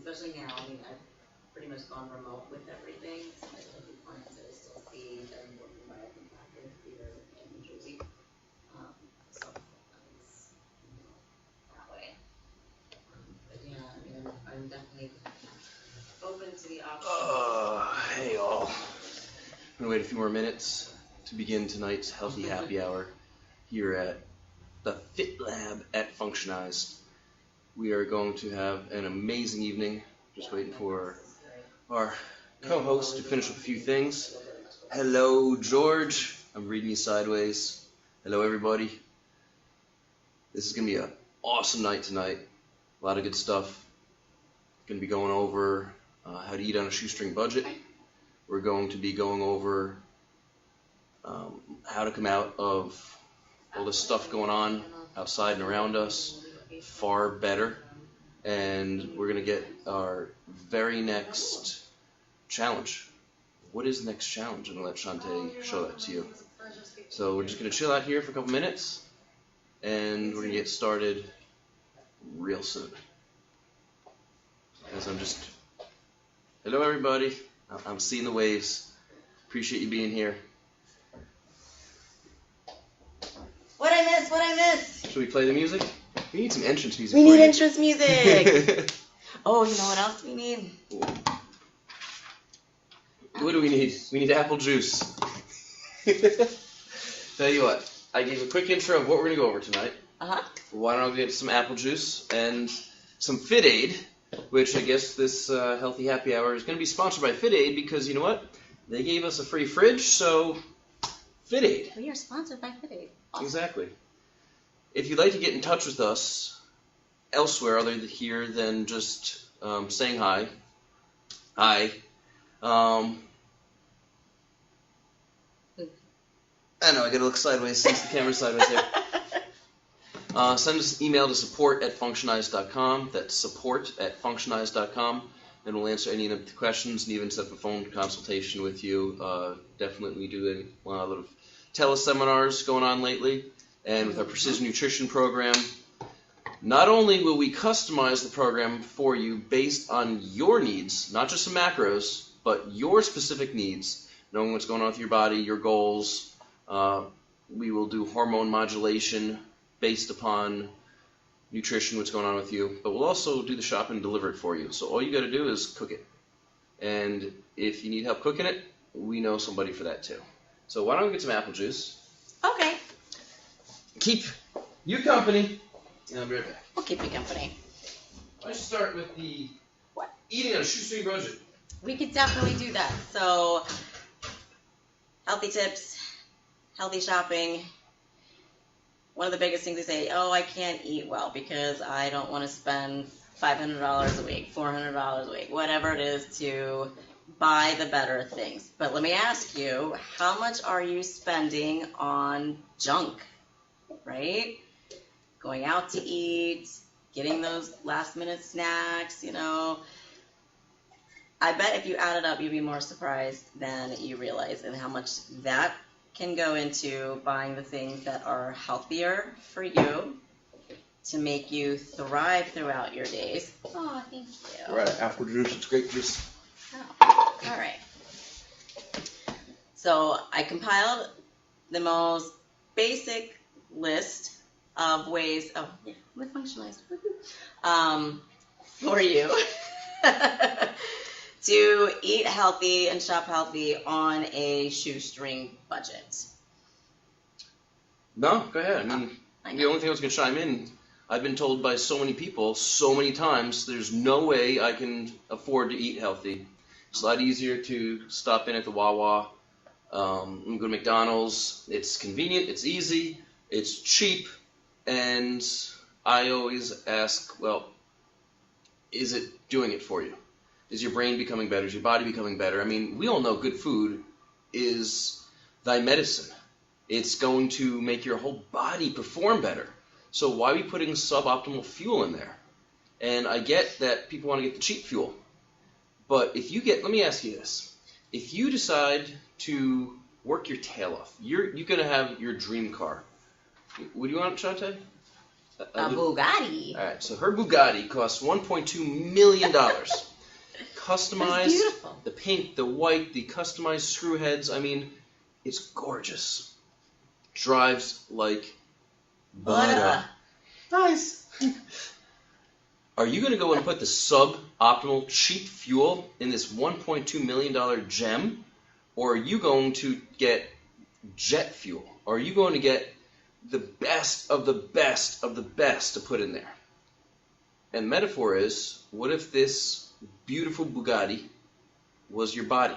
especially now. I mean, I've pretty much gone remote with everything. So I have the clients that I still see them working by a contractor here in New Jersey. So it's that way. But yeah, I mean, I'm definitely open to the option. Hey all. I'm going to wait a few more minutes to begin tonight's Healthy Happy Hour here at the Fit Lab at Functionised. We are going to have an amazing evening. Just waiting for our co-host to finish up a few things. Hello, George. I'm reading you sideways. Hello, everybody. This is going to be an awesome night tonight. A lot of good stuff. Going to be going over how to eat on a shoestring budget. We're going to be going over how to come out of all this stuff going on outside and around us far better. And we're going to get our very next challenge. What is the next challenge? I'm going to let Chantea show that to you. So we're just going to chill out here for a couple minutes, and we're going to get started real soon. As I'm just... Hello, everybody. I'm seeing the waves. Appreciate you being here. What I miss? Should we play the music? We need some entrance music. We need entrance music. Oh, you know what else we need? What do we need? We need apple juice. Tell you what, I gave a quick intro of what we're going to go over tonight. Why don't I get some apple juice and some Fit Aid, which I guess this Healthy Happy Hour is going to be sponsored by Fit Aid because, you know what? They gave us a free fridge, so Fit Aid. We are sponsored by Fit Aid. Awesome. Exactly. If you'd like to get in touch with us elsewhere other than here than just saying hi, I know, I gotta look sideways since the camera's sideways there. Send us an email to support@functionized.com. That's support@functionized.com. And we'll answer any of the questions and even set up a phone consultation with you. Definitely we do a lot of teleseminars going on lately. And with our Precision Nutrition program, not only will we customize the program for you based on your needs, not just some macros, but your specific needs, knowing what's going on with your body, your goals. We will do hormone modulation based upon nutrition, what's going on with you. But we'll also do the shopping and deliver it for you. So all you got to do is cook it. And if you need help cooking it, we know somebody for that too. So why don't we get some apple juice? Okay. Keep you company. And I'll be right back. We'll keep you company. Let's start with the eating on a shoestring budget. We could definitely do that. So, healthy tips, healthy shopping. One of the biggest things they say, oh, I can't eat well because I don't want to spend $500 a week, $400 a week, whatever it is to buy the better things. But let me ask you, how much are you spending on junk, right? Going out to eat, getting those last-minute snacks, you know. I bet if you add it up, you'd be more surprised than you realize and how much that can go into buying the things that are healthier for you to make you thrive throughout your days. Oh, thank you. All right, apple juice, it's great juice. Oh, all right. So I compiled the most basic list of ways of we're functionized for you to eat healthy and shop healthy on a shoestring budget. No, go ahead. I mean, the only thing I was going to chime in, I've been told by so many people so many times, there's no way I can afford to eat healthy. It's a lot easier to stop in at the Wawa, and go to McDonald's. It's convenient, it's easy, it's cheap, and I always ask, well, is it doing it for you? Is your brain becoming better? Is your body becoming better? I mean, we all know good food is thy medicine. It's going to make your whole body perform better. So why are we putting suboptimal fuel in there? And I get that people want to get the cheap fuel. But if you get, let me ask you this. If you decide to work your tail off, you're going to have your dream car. What do you want, Chantea? A Bugatti. All right, so her Bugatti costs $1.2 million. Customized, beautiful. the pink, the white, the customized screw heads. I mean, it's gorgeous. Drives like butter. Nice. Are you going to go and put the suboptimal cheap fuel in this $1.2 million gem? Or are you going to get jet fuel? Or are you going to get the best of the best of the best to put in there? And the metaphor is, what if this beautiful Bugatti was your body?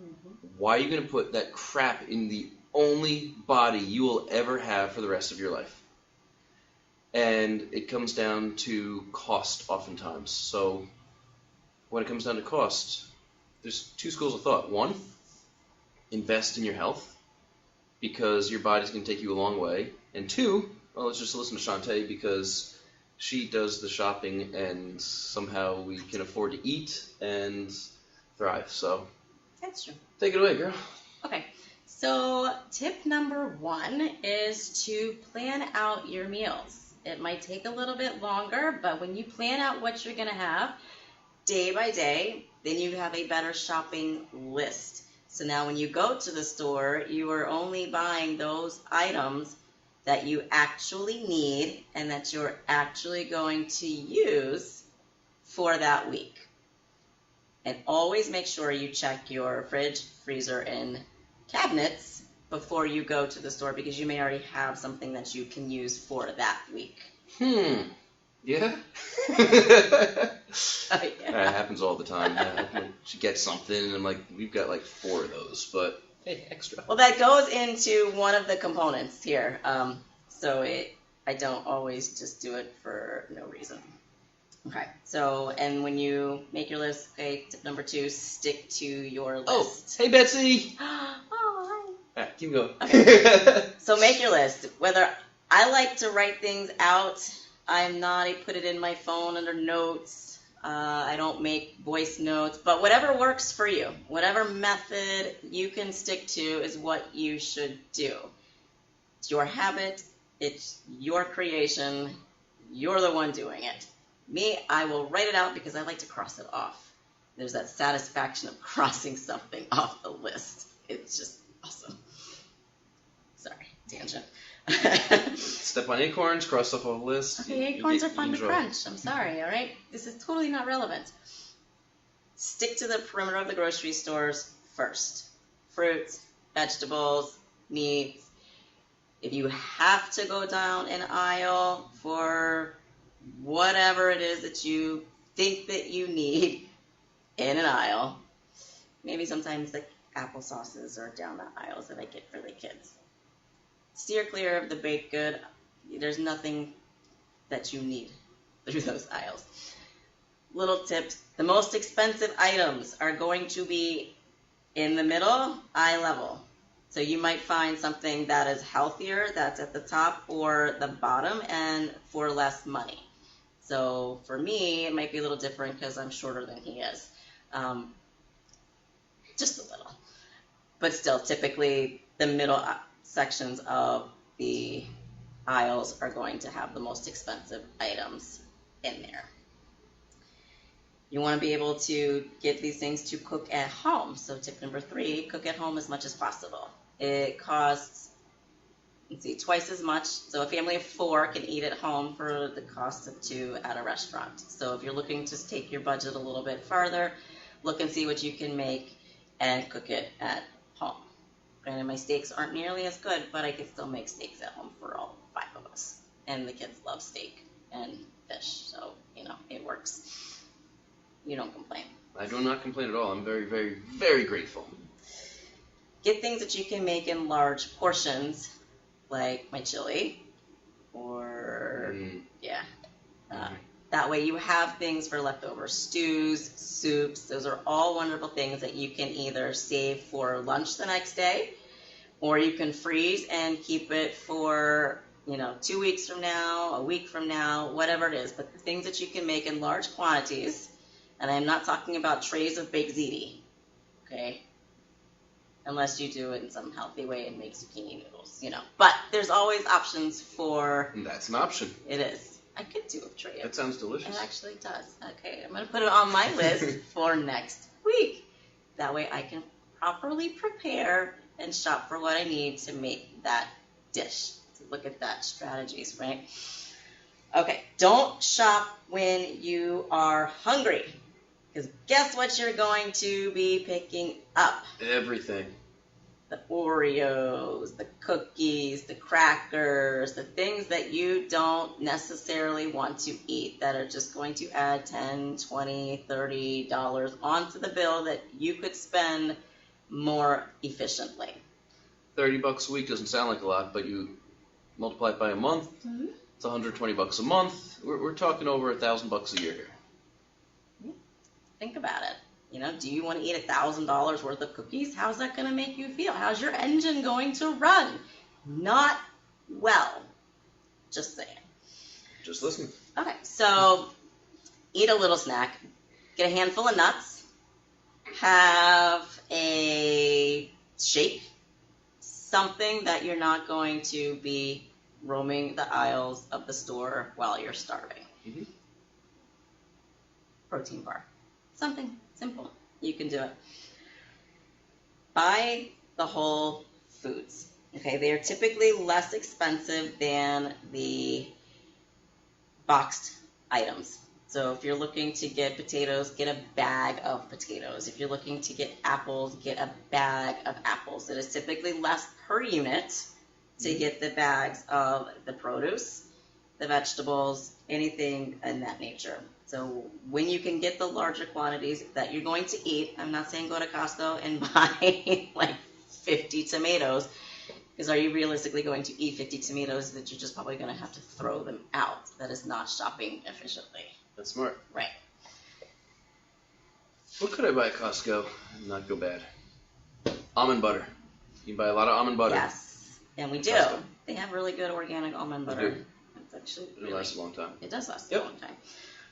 Mm-hmm. Why are you going to put that crap in the only body you will ever have for the rest of your life? And it comes down to cost oftentimes. So when it comes down to cost, there's two schools of thought. One, invest in your health because your body's going to take you a long way. And two, well, let's just listen to Chantea because she does the shopping and somehow we can afford to eat and thrive. So that's true. Take it away, girl. Okay. So tip number 1 is to plan out your meals. It might take a little bit longer, but when you plan out what you're going to have day by day, then you have a better shopping list. So now when you go to the store, you are only buying those items that you actually need and that you're actually going to use for that week. And always make sure you check your fridge, freezer, and cabinets before you go to the store because you may already have something that you can use for that week. Yeah? Yeah. That happens all the time. She gets something, and I'm like, we've got like 4 of those, but hey, extra. Well, that goes into one of the components here. I don't always just do it for no reason. Okay, so, and when you make your list, okay, tip number 2, stick to your list. Oh, hey, Betsy! Oh, hi. All right, keep going. Okay. So make your list. Whether I like to write things out, I'm not. I put it in my phone under notes. I don't make voice notes, but whatever works for you, whatever method you can stick to is what you should do. It's your habit. It's your creation. You're the one doing it. Me, I will write it out because I like to cross it off. There's that satisfaction of crossing something off the list. It's just awesome. Sorry, tangent. Step on acorns, cross off a list. Okay, acorns are fun to crunch. I'm sorry, all right? This is totally not relevant. Stick to the perimeter of the grocery stores first. Fruits, vegetables, meats. If you have to go down an aisle for whatever it is that you think that you need in an aisle, maybe sometimes the applesauces are down the aisles that I get for the kids. Steer clear of the baked good. There's nothing that you need through those aisles. Little tips. The most expensive items are going to be in the middle, eye level. So you might find something that is healthier that's at the top or the bottom and for less money. So for me, it might be a little different because I'm shorter than he is. Just a little. But still, typically the middle sections of the aisles are going to have the most expensive items in there. You want to be able to get these things to cook at home. So tip number 3, cook at home as much as possible. It costs, twice as much. So a family of 4 can eat at home for the cost of 2 at a restaurant. So if you're looking to take your budget a little bit farther, look and see what you can make and cook it at home. Granted, my steaks aren't nearly as good, but I can still make steaks at home for all 5 of us. And the kids love steak and fish, so, it works. You don't complain. I do not complain at all. I'm very, very, very grateful. Get things that you can make in large portions, like my chili, or, that way you have things for leftover stews, soups. Those are all wonderful things that you can either save for lunch the next day, or you can freeze and keep it for, 2 weeks from now, a week from now, whatever it is. But the things that you can make in large quantities, and I'm not talking about trays of baked ziti, okay? unless you do it in some healthy way and make zucchini noodles, you know. But there's always options for. And that's an option. It is. I could do a tray. That sounds delicious. It actually does. Okay, I'm going to put it on my list for next week. That way I can properly prepare and shop for what I need to make that dish. So look at that, strategies, right? Okay, don't shop when you are hungry. Because guess what you're going to be picking up? Everything. The Oreos, the cookies, the crackers, the things that you don't necessarily want to eat that are just going to add $10, $20, $30 onto the bill that you could spend more efficiently. $30 a week doesn't sound like a lot, but you multiply it by a month, it's $120 a month. We're talking over $1,000 a year here. Think about it. You know, do you want to eat $1,000 worth of cookies? How's that going to make you feel? How's your engine going to run? Not well. Just saying. Just listen. Okay, so eat a little snack. Get a handful of nuts. Have a shake. Something that you're not going to be roaming the aisles of the store while you're starving. Mm-hmm. Protein bar. Something simple. You can do it. Buy the whole foods. Okay, they are typically less expensive than the boxed items. So if you're looking to get potatoes, get a bag of potatoes. If you're looking to get apples, get a bag of apples. It is typically less per unit to get the bags of the produce, the vegetables, anything in that nature. So when you can get the larger quantities that you're going to eat, I'm not saying go to Costco and buy like 50 tomatoes, because are you realistically going to eat 50 tomatoes that you're just probably going to have to throw them out? That is not shopping efficiently. That's smart. Right. What could I buy at Costco and not go bad? Almond butter. You can buy a lot of almond butter. Yes, and we do. Costco. They have really good organic almond They butter. do. It's actually It lasts a long time. It does last Yep. a long time.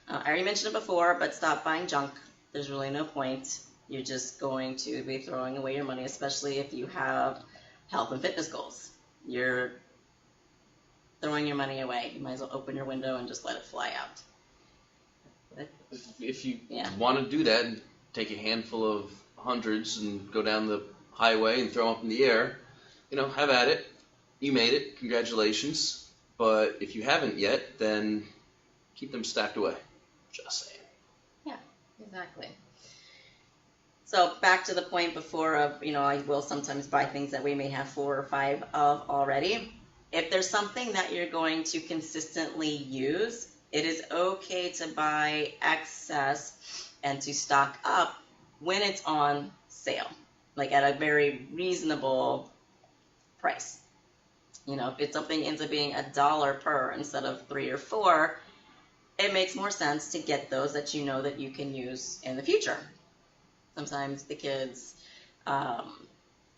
I already mentioned it before, but stop buying junk. There's really no point. You're just going to be throwing away your money, especially if you have health and fitness goals. You're throwing your money away. You might as well open your window and just let it fly out. If you Yeah. want to do that and take a handful of hundreds and go down the highway and throw them up in the air, you know, have at it. You made it. Congratulations. But if you haven't yet, then keep them stacked away. Just saying. Yeah, exactly. So back to the point before of, you know, I will sometimes buy things that we may have 4 or 5 of already. If there's something that you're going to consistently use, it is okay to buy excess and to stock up when it's on sale, like at a very reasonable price. You know, if it's something ends up being $1 per instead of 3 or 4, it makes more sense to get those that you know that you can use in the future. Sometimes the kids,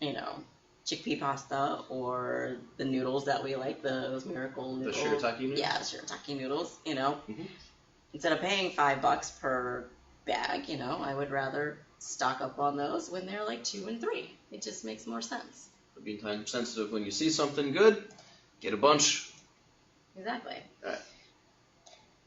you know, chickpea pasta or the noodles that we like, those miracle noodles. The shirataki noodles? Yeah, the shirataki noodles, you know. Mm-hmm. Instead of paying $5 per bag, you know, I would rather stock up on those when they're like 2 and 3. It just makes more sense. Being time sensitive, when you see something good, get a bunch. Exactly. All right.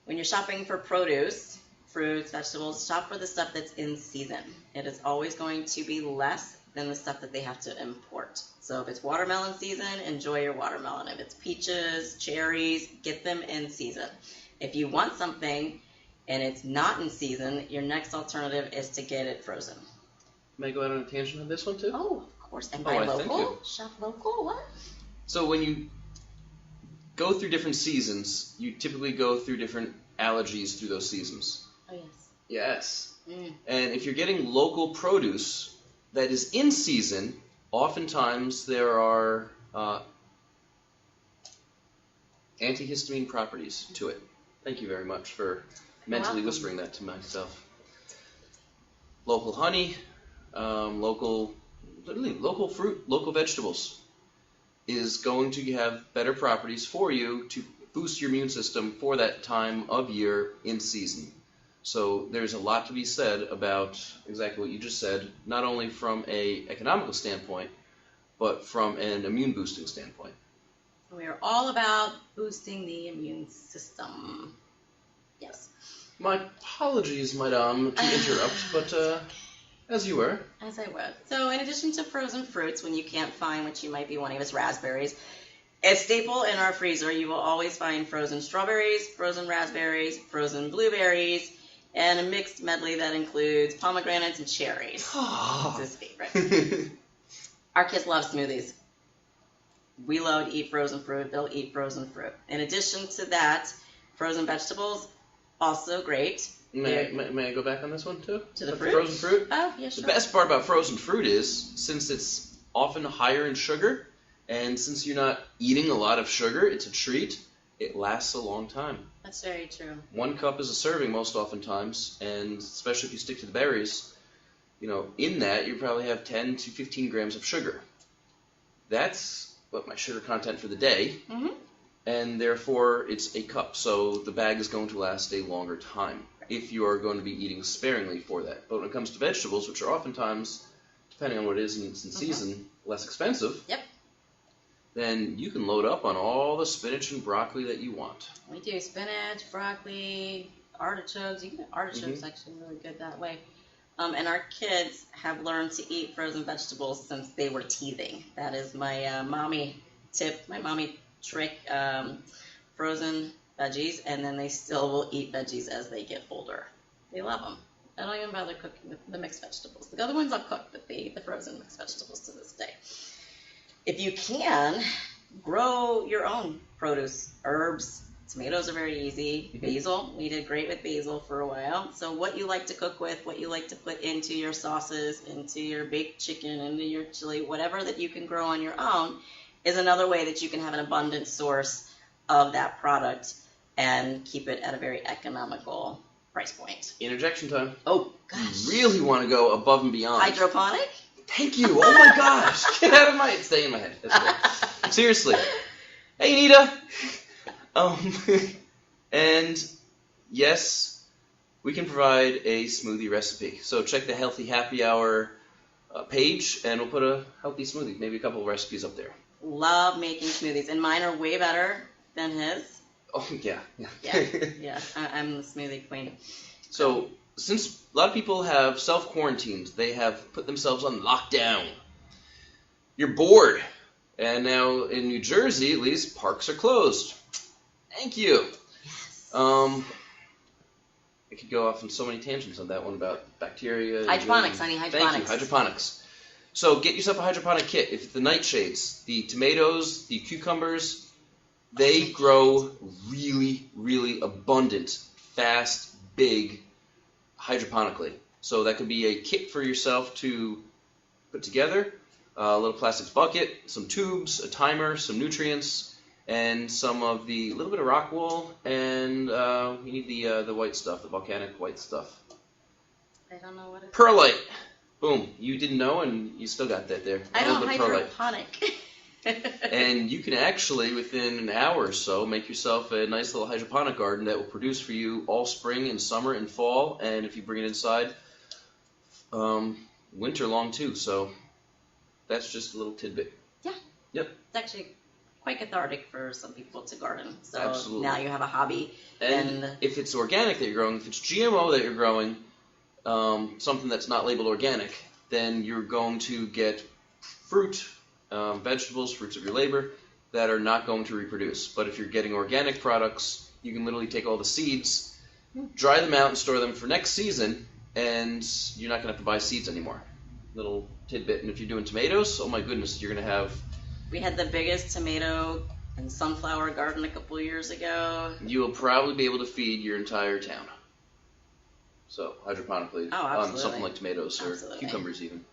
When you're shopping for produce, fruits, vegetables, shop for the stuff that's in season. It is always going to be less than the stuff that they have to import. So if it's watermelon season, enjoy your watermelon. If it's peaches, cherries, get them in season. If you want something and it's not in season, your next alternative is to get it frozen. May I go out on a tangent on this one too? Oh, of course. And Oh, buy I thank local. you. Shop local. What? So when you go through different seasons, you typically go through different allergies through those seasons. Oh, yes. Yes. Mm. And if you're getting local produce that is in season, oftentimes there are antihistamine properties to it. Thank you very much for mentally whispering that to myself. Local honey, local fruit, local vegetables is going to have better properties for you to boost your immune system for that time of year in season. So there's a lot to be said about exactly what you just said, not only from a economical standpoint, but from an immune boosting standpoint. We are all about boosting the immune system. Yes. My apologies, madame, to interrupt, but as you were. As I was. So in addition to frozen fruits, when you can't find what you might be wanting, as raspberries, a staple in our freezer, you will always find frozen strawberries, frozen raspberries, frozen blueberries, and a mixed medley that includes pomegranates and cherries. It's his favorite. Our kids love smoothies. We love to eat frozen fruit. They'll eat frozen fruit. In addition to that, frozen vegetables, also great. May I go back on this one too? To the fruit? Frozen fruit? Oh, yeah, sure. The best part about frozen fruit is, since it's often higher in sugar, and since you're not eating a lot of sugar, it's a treat, it lasts a long time. That's very true. 1 cup is a serving most oftentimes, and especially if you stick to the berries, in that you probably have 10 to 15 grams of sugar. That's what my sugar content for the day, and therefore it's a cup, so the bag is going to last a longer time if you are going to be eating sparingly for that. But when it comes to vegetables, which are oftentimes, depending on what it is and it's in season, less expensive, then you can load up on all the spinach and broccoli that you want. We do spinach, broccoli, artichokes. Artichokes actually really good that way. And our kids have learned to eat frozen vegetables since they were teething. That is my mommy tip, my mommy trick, frozen veggies, and then they still will eat veggies as they get older. They love them. I don't even bother cooking the mixed vegetables. The other ones I'll cook, but the frozen mixed vegetables to this day. If you can, grow your own produce, herbs. Tomatoes are very easy. Basil, we did great with basil for a while. So what you like to cook with, what you like to put into your sauces, into your baked chicken, into your chili, whatever that you can grow on your own is another way that you can have an abundant source of that product and keep it at a very economical price point. Interjection time. Oh, gosh. You really want to go above and beyond. Hydroponic? Thank you. Oh, my gosh. Get out of my... Stay in my head. That's good. Seriously. Hey, Nita. And yes, we can provide a smoothie recipe. So check the Healthy Happy Hour page, and we'll put a healthy smoothie, maybe a couple of recipes up there. Love making smoothies, and mine are way better than his. Oh, yeah. Yeah. I'm the smoothie queen. So since a lot of people have self-quarantined, they have put themselves on lockdown. You're bored. And now in New Jersey, at least, parks are closed. Thank you. Yes. I could go off on so many tangents on that one about bacteria. Hydroponics, honey, hydroponics. Thank you, hydroponics. So get yourself a hydroponic kit. If it's the nightshades, the tomatoes, the cucumbers, they grow really, really abundant, fast, big, hydroponically. So that could be a kit for yourself to put together. A little plastic bucket, some tubes, a timer, some nutrients, and some of the little bit of rock wool, and you need the white stuff, the volcanic white stuff. I don't know what it is. Perlite. Boom. You didn't know, and you still got that there. I know hydroponic. And you can actually, within an hour or so, make yourself a nice little hydroponic garden that will produce for you all spring and summer and fall, and if you bring it inside, winter long too. So that's just a little tidbit. Yeah. Yep. It's actually quite cathartic for some people to garden. So Absolutely. Now you have a hobby. And if it's organic that you're growing, if it's GMO that you're growing, something that's not labeled organic, then you're going to get fruit, vegetables, fruits of your labor, that are not going to reproduce. But if you're getting organic products, you can literally take all the seeds, dry them out, and store them for next season, and you're not going to have to buy seeds anymore. Little tidbit. And if you're doing tomatoes, oh my goodness, you're going to have... We had the biggest tomato and sunflower garden a couple years ago. You will probably be able to feed your entire town. So, hydroponically, on something like tomatoes or cucumbers even.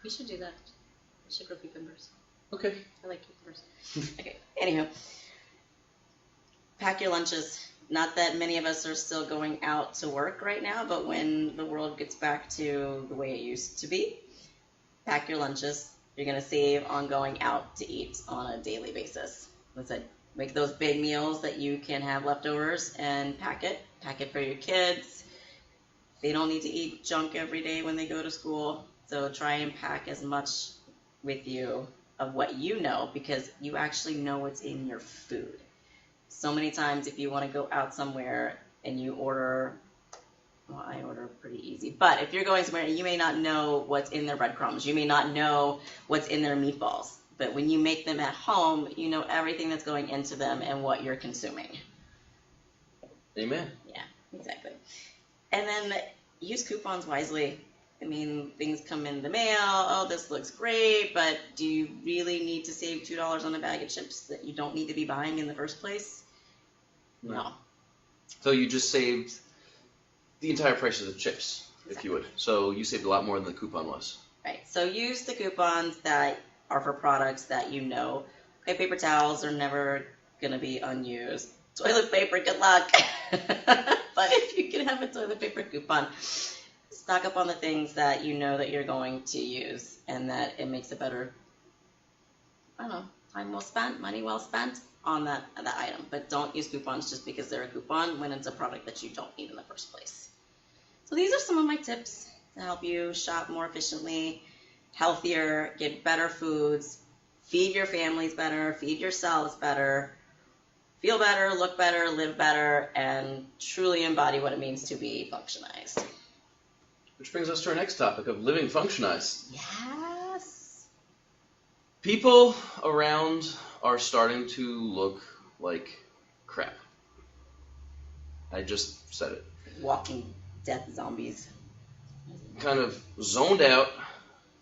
We should do that. We should grow cucumbers. Okay. I like cucumbers. Okay, anywho. Pack your lunches. Not that many of us are still going out to work right now, but when the world gets back to the way it used to be, pack your lunches. You're going to save on going out to eat on a daily basis. Let's say, make those big meals that you can have leftovers and pack it. Pack it for your kids. They don't need to eat junk every day when they go to school. So try and pack as much with you of what you know, because you actually know what's in your food. So many times if you want to go out somewhere and you order, well, I order pretty easy, but if you're going somewhere, you may not know what's in their breadcrumbs. You may not know what's in their meatballs. But when you make them at home, you know everything that's going into them and what you're consuming. Amen. Yeah, exactly. And then use coupons wisely. I mean, things come in the mail. Oh, this looks great, but do you really need to save $2 on a bag of chips that you don't need to be buying in the first place? No. So you just saved the entire price of the chips, if you would. So you saved a lot more than the coupon was. Right. So use the coupons that are for products that you know. Okay, paper towels are never going to be unused. Toilet paper, good luck. But if you can have a toilet paper coupon, stock up on the things that you know that you're going to use and that it makes a better, I don't know, time well spent, money well spent on that item. But don't use coupons just because they're a coupon when it's a product that you don't need in the first place. So these are some of my tips to help you shop more efficiently, healthier, get better foods, feed your families better, feed yourselves better, feel better, look better, live better, and truly embody what it means to be functionized. Which brings us to our next topic of living functionized. Yes. People around are starting to look like crap. I just said it. Walking death zombies. Kind of zoned out.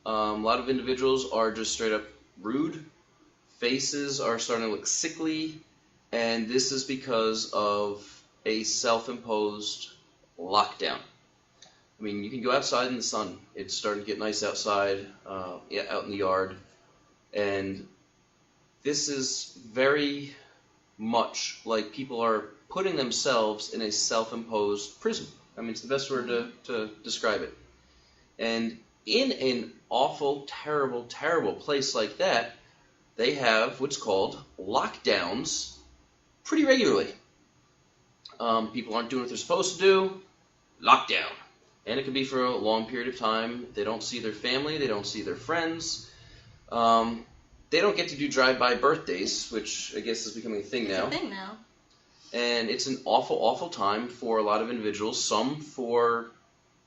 A lot of individuals are just straight up rude. Faces are starting to look sickly. And this is because of a self-imposed lockdown. I mean, you can go outside in the sun. It's starting to get nice outside, out in the yard. And this is very much like people are putting themselves in a self-imposed prison. I mean, it's the best word to describe it. And in an awful, terrible, terrible place like that, they have what's called lockdowns pretty regularly. People aren't doing what they're supposed to do. Lockdown. And it can be for a long period of time. They don't see their family. They don't see their friends. They don't get to do drive-by birthdays, which I guess is becoming a thing now. It's a thing now. And it's an awful, awful time for a lot of individuals. Some for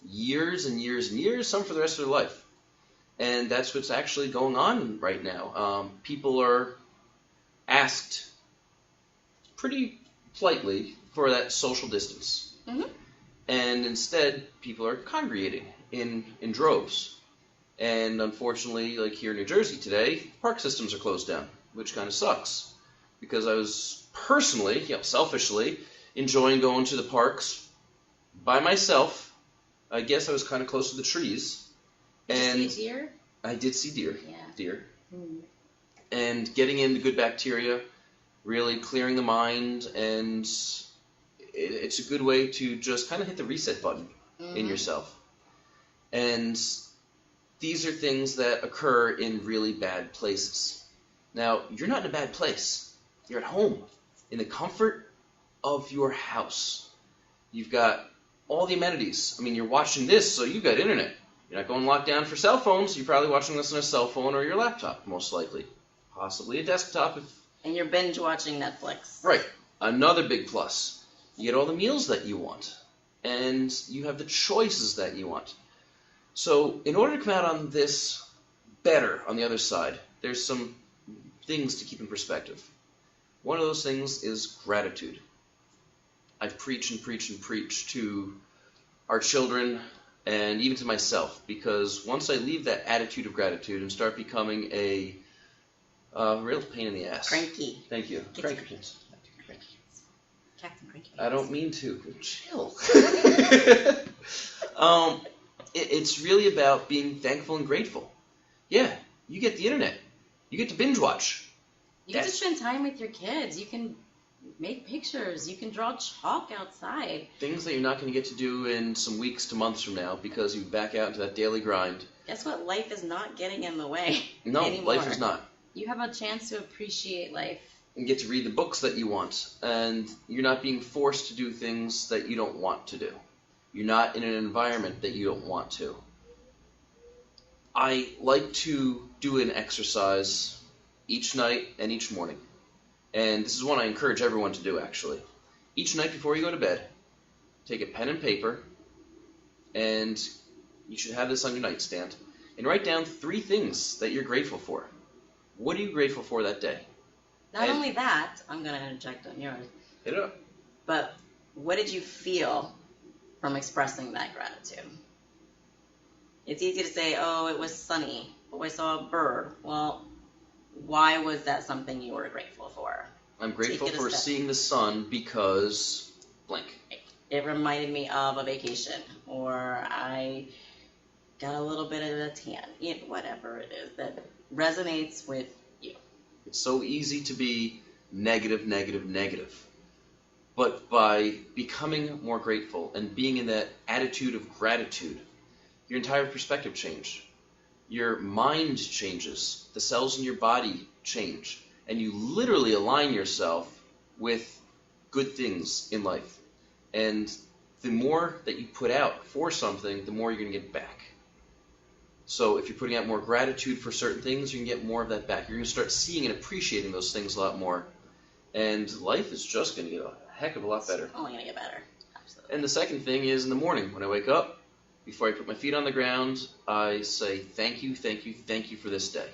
years and years and years. Some for the rest of their life. And that's what's actually going on right now. People are asked pretty politely for that social distance. Mm-hmm. And instead, people are congregating in droves. And unfortunately, like here in New Jersey today, park systems are closed down, which kind of sucks. Because I was personally, selfishly, enjoying going to the parks by myself. I guess I was kind of close to the trees. Did you see deer? I did see deer. Yeah. Deer. Mm. And getting in the good bacteria, really clearing the mind, and it's a good way to just kind of hit the reset button in yourself. And these are things that occur in really bad places. Now, you're not in a bad place. You're at home, in the comfort of your house. You've got all the amenities. I mean, you're watching this, so you've got internet. You're not going locked down for cell phones. You're probably watching this on a cell phone or your laptop, most likely. Possibly a desktop. And you're binge watching Netflix. Right. Another big plus. You get all the meals that you want. And you have the choices that you want. So in order to come out on this better on the other side, there's some things to keep in perspective. One of those things is gratitude. I preach and preach and preach to our children and even to myself, because once I leave that attitude of gratitude and start becoming a real pain in the ass. Cranky. Thank you. Cranky. Cranky. Captain Cranky. I don't mean to. Chill. It's really about being thankful and grateful. Yeah, you get the internet. You get to binge watch. You get to spend time with your kids. You can make pictures. You can draw chalk outside. Things that you're not going to get to do in some weeks to months from now because you back out into that daily grind. Guess what? Life is not getting in the way anymore. Life is not. You have a chance to appreciate life. And get to read the books that you want. And you're not being forced to do things that you don't want to do. You're not in an environment that you don't want to. I like to do an exercise each night and each morning. And this is one I encourage everyone to do, actually. Each night before you go to bed, take a pen and paper, and you should have this on your nightstand, and write down 3 things that you're grateful for. What are you grateful for that day? Not only that, I'm going to interject on yours. Hit it up. But what did you feel from expressing that gratitude? It's easy to say, oh, it was sunny. Oh, I saw a bird. Well, why was that something you were grateful for? I'm grateful for seeing the sun because blank. It reminded me of a vacation, or I got a little bit of a tan. Whatever it is that resonates with you. It's so easy to be negative, negative, negative. But by becoming more grateful and being in that attitude of gratitude, your entire perspective changes. Your mind changes. The cells in your body change. And you literally align yourself with good things in life. And the more that you put out for something, the more you're going to get back. So if you're putting out more gratitude for certain things, you can get more of that back. You're going to start seeing and appreciating those things a lot more. And life is just going to get a heck of a lot better. It's only going to get better. Absolutely. And the second thing is in the morning when I wake up, before I put my feet on the ground, I say thank you, thank you, thank you for this day.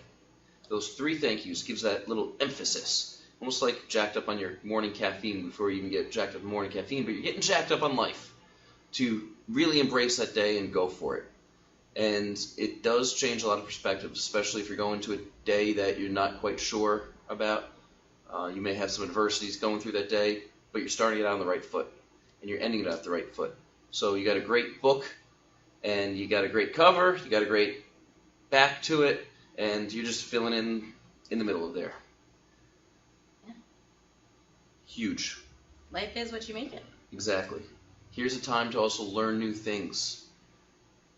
Those 3 thank yous gives that little emphasis. Almost like jacked up on your morning caffeine before you even get jacked up on morning caffeine, but you're getting jacked up on life to really embrace that day and go for it. And it does change a lot of perspectives, especially if you're going to a day that you're not quite sure about. You may have some adversities going through that day, but you're starting it out on the right foot, and you're ending it on the right foot. So you got a great book, and you got a great cover, you got a great back to it, and you're just filling in the middle of there. Yeah. Huge. Life is what you make it. Exactly. Here's a time to also learn new things.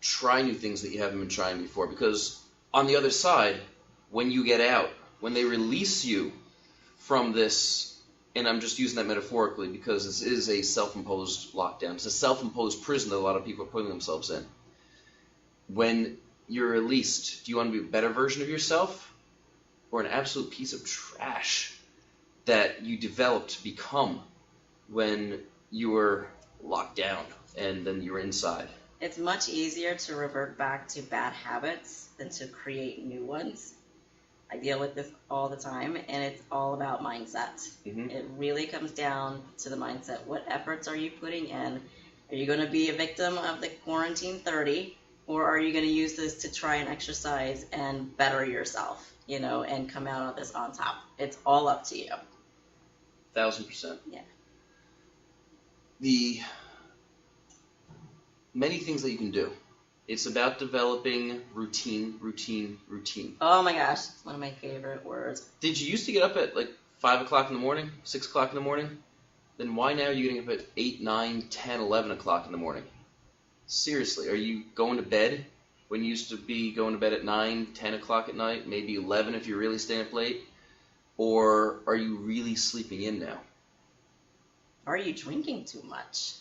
Try new things that you haven't been trying before, because on the other side, when you get out, when they release you from this, and I'm just using that metaphorically because this is a self-imposed lockdown. It's a self-imposed prison that a lot of people are putting themselves in. When you're released, do you want to be a better version of yourself or an absolute piece of trash that you developed to become when you were locked down and then you were inside? It's much easier to revert back to bad habits than to create new ones. I deal with this all the time, and it's all about mindset. Mm-hmm. It really comes down to the mindset. What efforts are you putting in? Are you going to be a victim of the quarantine 30, or are you going to use this to try and exercise and better yourself, and come out of this on top? It's all up to you. 1,000%. Yeah. The many things that you can do. It's about developing routine. Oh my gosh, it's one of my favorite words. Did you used to get up at like 5 o'clock in the morning, 6 o'clock in the morning? Then why now are you getting up at 8, 9, 10, 11 o'clock in the morning? Seriously, are you going to bed when you used to be going to bed at 9, 10 o'clock at night, maybe 11 if you're really staying up late? Or are you really sleeping in now? Are you drinking too much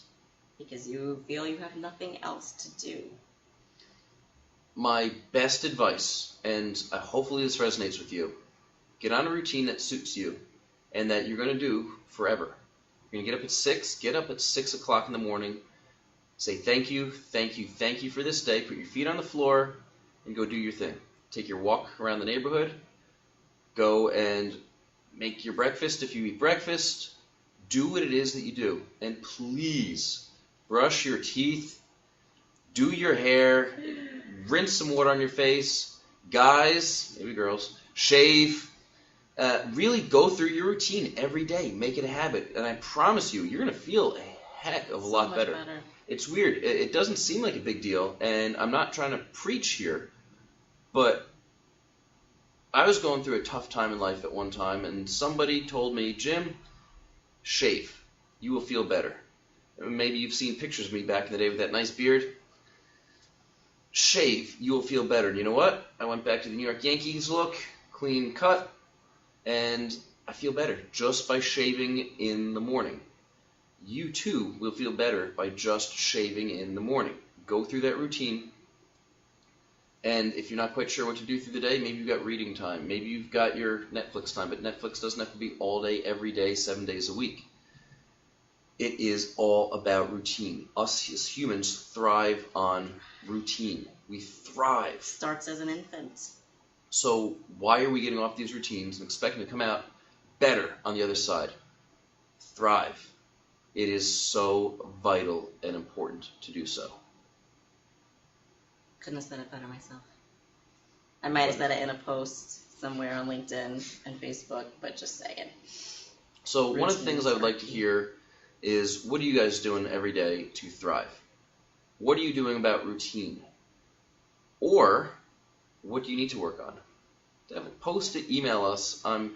because you feel you have nothing else to do? My best advice, and hopefully this resonates with you, get on a routine that suits you and that you're going to do forever. You're going to get up at 6, get up at 6 o'clock in the morning, say thank you, thank you, thank you for this day, put your feet on the floor, and go do your thing. Take your walk around the neighborhood, go and make your breakfast if you eat breakfast, do what it is that you do, and please brush your teeth, do your hair, rinse some water on your face, guys, maybe girls, shave, really go through your routine every day, make it a habit, and I promise you, you're going to feel a heck of a lot better. It's weird, it doesn't seem like a big deal, and I'm not trying to preach here, but I was going through a tough time in life at one time, and somebody told me, Jim, shave, you will feel better. Maybe you've seen pictures of me back in the day with that nice beard. Shave, you will feel better. And you know what? I went back to the New York Yankees look, clean cut, and I feel better just by shaving in the morning. you too will feel better by just shaving in the morning. Go through that routine. And if you're not quite sure what to do through the day, maybe you've got reading time. Maybe you've got your Netflix time, but Netflix doesn't have to be all day, every day, 7 days a week. It is all about routine. Us as humans thrive on routine. We thrive. Starts as an infant. So why are we getting off these routines and expecting to come out better on the other side? Thrive. It is so vital and important to do so. Couldn't have said it better myself. I might have said it in a post somewhere on LinkedIn and Facebook, but just saying. So one of the things I would like to hear is, what are you guys doing every day to thrive? What are you doing about routine? Or what do you need to work on? Post it, email us. I'm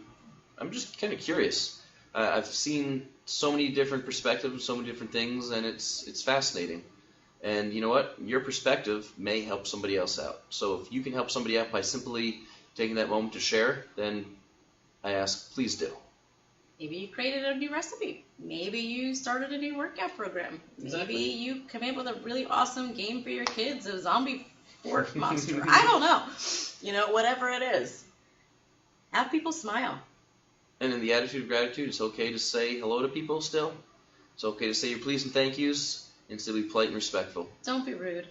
just kind of curious. I've seen so many different perspectives, so many different things, and it's fascinating. And you know what? Your perspective may help somebody else out. So if you can help somebody out by simply taking that moment to share, then I ask, please do. Maybe you created a new recipe. Maybe you started a new workout program. Exactly. Maybe you came up with a really awesome game for your kids, a zombie fort monster. I don't know. You know, whatever it is. Have people smile. And in the attitude of gratitude, it's okay to say hello to people still. It's okay to say your please and thank yous and still be polite and respectful. Don't be rude.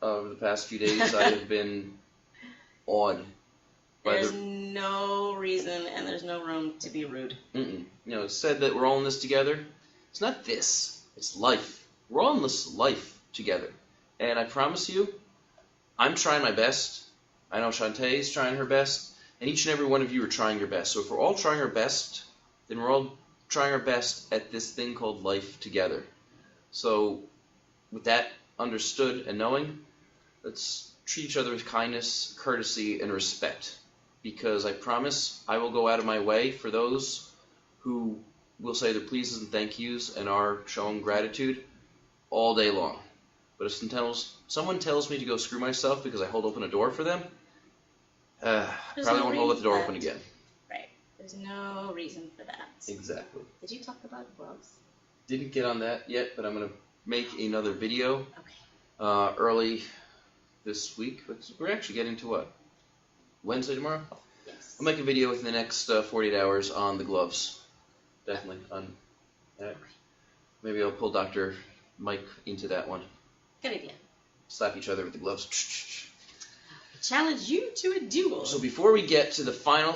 Over the past few days, I have been awed. There's no reason and there's no room to be rude. You know, it's said that we're all in this together. It's not this. It's life. We're all in this life together. And I promise you, I'm trying my best. I know Chantea's trying her best. And each and every one of you are trying your best. So if we're all trying our best, then we're all trying our best at this thing called life together. So with that understood and knowing, let's treat each other with kindness, courtesy, and respect. Because I promise I will go out of my way for those who will say their pleases and thank yous and are showing gratitude all day long. But if someone tells me to go screw myself because I hold open a door for them, probably won't hold the door open again. Right. There's no reason for that. Exactly. Did you talk about gloves? Didn't get on that yet, but I'm going to make another video Okay. early this week. We're actually getting to what? Wednesday tomorrow? Yes. I'll make a video within the next 48 hours on the gloves. Definitely. Maybe I'll pull Dr. Mike into that one. Good idea. Slap each other with the gloves. Challenge you to a duel. So before we get to the final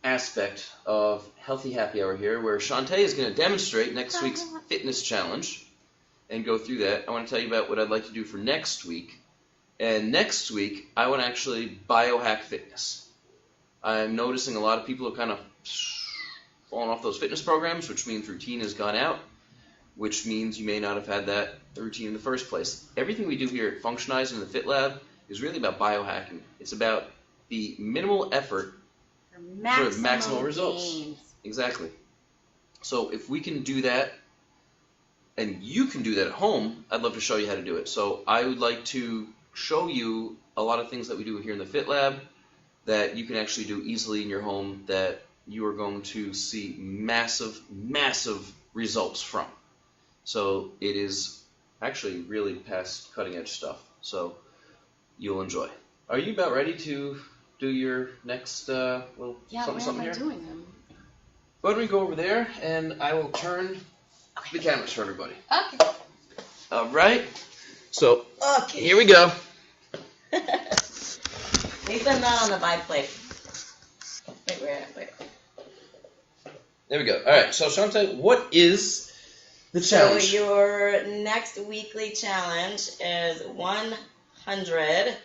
aspect of Healthy Happy Hour here, where Chantea is going to demonstrate next week's fitness challenge and go through that, I want to tell you about what I'd like to do for next week. And next week, I want to actually biohack fitness. I'm noticing a lot of people have kind of fallen off those fitness programs, which means routine has gone out, which means you may not have had that routine in the first place. Everything we do here at Functionised in the Fit Lab is really about biohacking. It's about the minimal effort for maximal results. Gains. Exactly. So if we can do that, and you can do that at home, I'd love to show you how to do it. So I would like to show you a lot of things that we do here in the Fit Lab that you can actually do easily in your home that you are going to see massive, massive results from. So it is actually really past cutting edge stuff. So you'll enjoy. Are you about ready to do your next little something here? Doing them? Why don't we go over there and I will turn the cameras for everybody. Okay. All right. So here we go. At least I'm not on the biplane. Wait. There we go. All right. So Chantea, what is the challenge? So your next weekly challenge is 100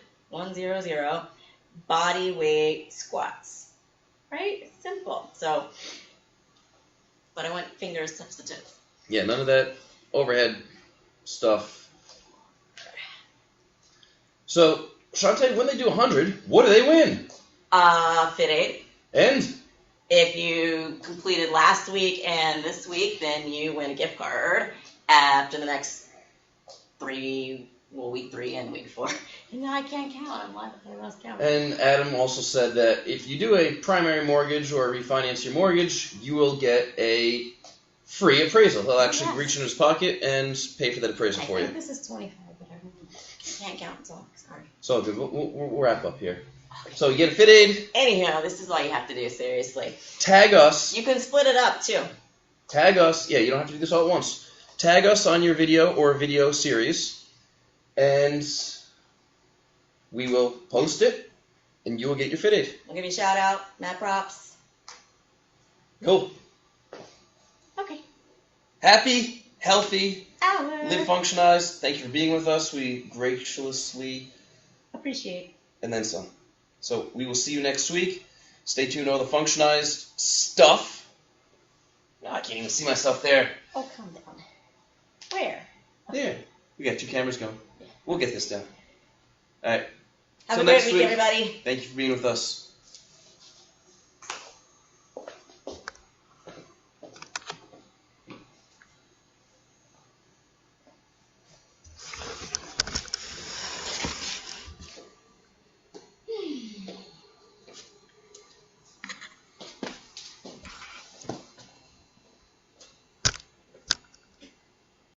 body weight squats. Right? It's simple. So, but I want finger substitute. Yeah, none of that overhead stuff. So, Chantea, when they do 100, what do they win? Fit aid. And? If you completed last week and this week, then you win a gift card after the next week 3 and week 4. And I can't count. I'm live. I lost count. And Adam also said that if you do a primary mortgage or refinance your mortgage, you will get a free appraisal. He'll actually reach in his pocket and pay for that appraisal for you. I think this is 25, but I can't count, so sorry. So good. We'll wrap up here. So you get a fit aid. Anyhow, this is all you have to do, seriously. Tag us. You can split it up, too. Tag us. Yeah, you don't have to do this all at once. Tag us on your video or video series, and we will post it, and you will get your fit aid. I'll give you a shout out, Matt Props. Cool. Okay. Happy, healthy, Hour. live functionized. Thank you for being with us. We graciously Appreciate. and then some. So we will see you next week. Stay tuned to all the functionized stuff. No, I can't even see myself there. Oh, calm down. Where? There. We got 2 cameras going. Yeah. We'll get this down. All right. Have Till a great next week, week. everybody. Thank you for being with us.